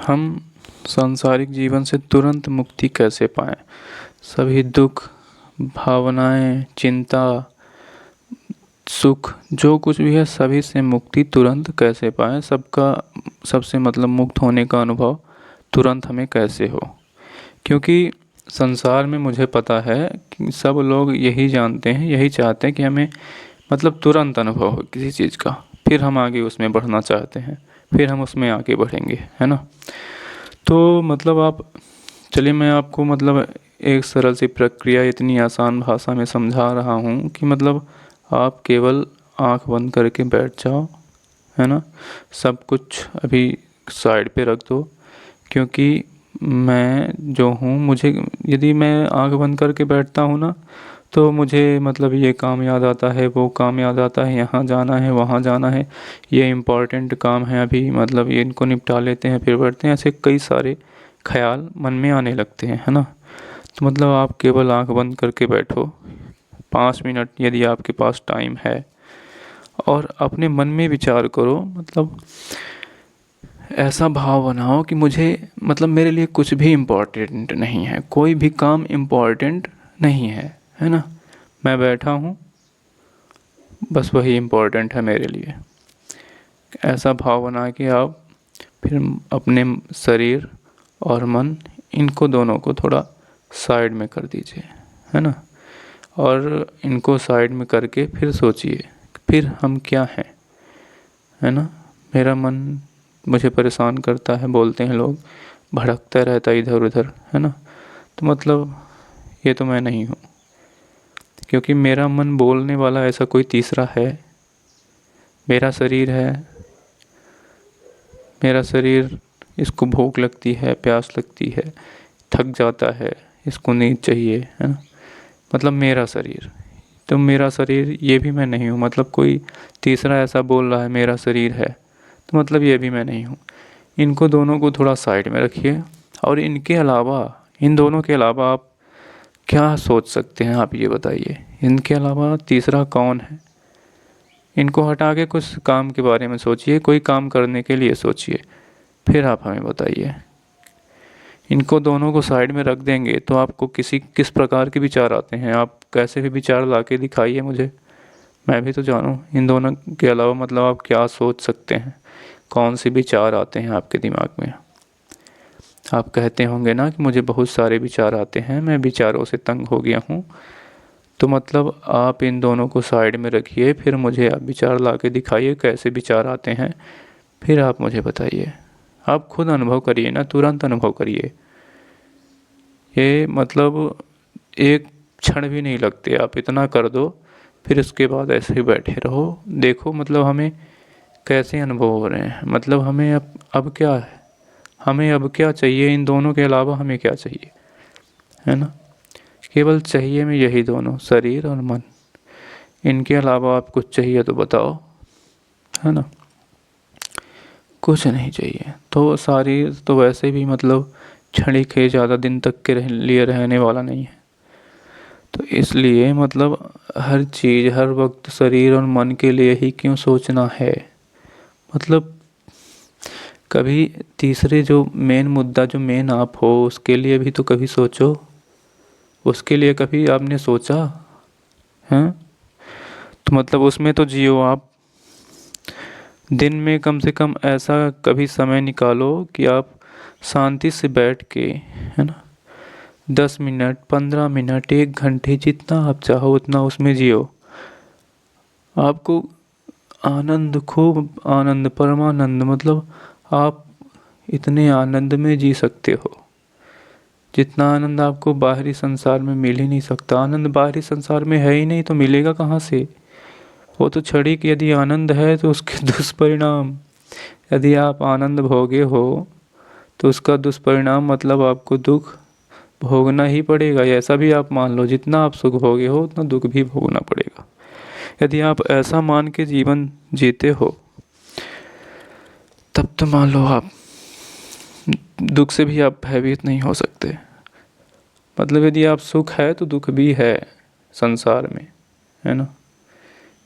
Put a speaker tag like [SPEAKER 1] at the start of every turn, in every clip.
[SPEAKER 1] हम सांसारिक जीवन से तुरंत मुक्ति कैसे पाएं? सभी दुख, भावनाएं, चिंता, सुख जो कुछ भी है सभी से मुक्ति तुरंत कैसे पाएं? सबका सबसे मतलब मुक्त होने का अनुभव तुरंत हमें कैसे हो? क्योंकि संसार में मुझे पता है कि सब लोग यही जानते हैं, यही चाहते हैं कि हमें मतलब तुरंत अनुभव हो किसी चीज़ का, फिर हम आगे उसमें बढ़ना चाहते हैं, फिर हम उसमें आगे बढ़ेंगे, है ना? तो मतलब आप चलिए मैं आपको मतलब एक सरल सी प्रक्रिया इतनी आसान भाषा में समझा रहा हूँ कि मतलब आप केवल आँख बंद करके बैठ जाओ, है ना? सब कुछ अभी साइड पे रख दो, क्योंकि मैं जो हूँ मुझे यदि मैं आँख बंद करके बैठता हूँ ना, तो मुझे मतलब ये काम याद आता है, वो काम याद आता है, यहाँ जाना है, वहाँ जाना है, ये इम्पोर्टेंट काम है अभी मतलब ये इनको निपटा लेते हैं फिर बढ़ते हैं, ऐसे कई सारे ख्याल मन में आने लगते हैं, है ना? तो मतलब आप केवल आँख बंद करके बैठो 5 मिनट यदि आपके पास टाइम है, और अपने मन में विचार करो, मतलब ऐसा भाव बनाओ कि मुझे मतलब मेरे लिए कुछ भी इम्पोर्टेंट नहीं है, कोई भी काम इम्पोर्टेंट नहीं है ना? मैं बैठा हूँ, बस वही इम्पोर्टेंट है मेरे लिए। ऐसा भाव बना के आप फिर अपने शरीर और मन इनको दोनों को थोड़ा साइड में कर दीजिए, है ना? और इनको साइड में करके फिर सोचिए, फिर हम क्या हैं, है ना? मेरा मन मुझे परेशान करता है, बोलते हैं लोग, भटकता रहता है इधर उधर, है ना? तो मतलब ये तो मैं नहीं हूँ, क्योंकि मेरा मन बोलने वाला ऐसा कोई तीसरा है। मेरा शरीर है, मेरा शरीर, इसको भूख लगती है, प्यास लगती है, थक जाता है, इसको नींद चाहिए, है ना? मतलब मेरा शरीर, तो मेरा शरीर ये भी मैं नहीं हूँ। मतलब कोई तीसरा ऐसा बोल रहा है मेरा शरीर है, तो मतलब ये भी मैं नहीं हूँ। इनको दोनों को थोड़ा साइड में रखिए, और इनके अलावा, इन दोनों के अलावा आप क्या सोच सकते हैं, आप ये बताइए। इनके अलावा तीसरा कौन है? इनको हटा के कुछ काम के बारे में सोचिए, कोई काम करने के लिए सोचिए, फिर आप हमें बताइए। इनको दोनों को साइड में रख देंगे तो आपको किस प्रकार के विचार आते हैं? आप कैसे भी विचार ला के दिखाइए मुझे, मैं भी तो जानूँ। इन दोनों के अलावा मतलब आप क्या सोच सकते हैं, कौन से विचार आते हैं आपके दिमाग में? आप कहते होंगे ना कि मुझे बहुत सारे विचार आते हैं, मैं विचारों से तंग हो गया हूँ। तो मतलब आप इन दोनों को साइड में रखिए, फिर मुझे आप विचार ला के दिखाइए कैसे विचार आते हैं, फिर आप मुझे बताइए। आप खुद अनुभव करिए ना, तुरंत अनुभव करिए। ये मतलब एक क्षण भी नहीं लगते, आप इतना कर दो, फिर उसके बाद ऐसे ही बैठे रहो। देखो मतलब हमें कैसे अनुभव हो रहे हैं, मतलब हमें अब क्या है, हमें अब क्या चाहिए? इन दोनों के अलावा हमें क्या चाहिए, है ना? केवल चाहिए में यही दोनों, शरीर और मन। इनके अलावा आप कुछ चाहिए तो बताओ, है ना? कुछ नहीं चाहिए। तो शरीर तो वैसे भी मतलब क्षणिक है, ज़्यादा दिन तक के लिए रहने वाला नहीं है। तो इसलिए मतलब हर चीज़ हर वक्त शरीर और मन के लिए ही क्यों सोचना है? मतलब कभी तीसरे जो मेन मुद्दा, जो मेन आप हो, उसके लिए भी तो कभी सोचो। उसके लिए कभी आपने सोचा? हैं? तो मतलब उसमें तो जियो आप। दिन में कम से कम ऐसा कभी समय निकालो कि आप शांति से बैठ के, है ना, 10 मिनट, 15 मिनट, 1 घंटे, जितना आप चाहो उतना उसमें जियो। आपको आनंद, खूब आनंद, परमानंद, मतलब आप इतने आनंद में जी सकते हो जितना आनंद आपको बाहरी संसार में मिल ही नहीं सकता। आनंद बाहरी संसार में है ही नहीं तो मिलेगा कहाँ से? वो तो क्षणिक, यदि आनंद है तो उसके दुष्परिणाम, यदि आप आनंद भोगे हो तो उसका दुष्परिणाम मतलब आपको दुख भोगना ही पड़ेगा। ऐसा भी आप मान लो, जितना आप सुख भोगे हो उतना दुख भी भोगना पड़ेगा। यदि आप ऐसा मान के जीवन जीते हो, तब तो मान लो आप दुख से भी आप भयभीत नहीं हो सकते। मतलब यदि आप सुख है तो दुख भी है संसार में, है ना?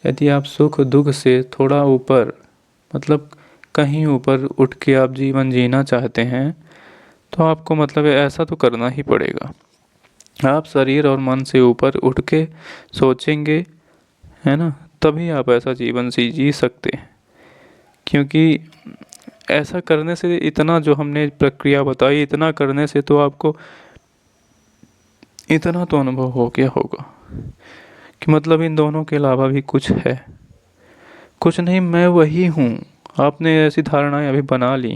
[SPEAKER 1] यदि आप सुख दुख से थोड़ा ऊपर, मतलब कहीं ऊपर उठ के आप जीवन जीना चाहते हैं तो आपको मतलब ऐसा तो करना ही पड़ेगा। आप शरीर और मन से ऊपर उठ के सोचेंगे, है ना, तभी आप ऐसा जीवन जी सकते हैं। क्योंकि ऐसा करने से, इतना जो हमने प्रक्रिया बताई, इतना करने से तो आपको इतना तो अनुभव हो गया होगा कि मतलब इन दोनों के अलावा भी कुछ है। कुछ नहीं, मैं वही हूँ। आपने ऐसी धारणाएं अभी बना ली हैं।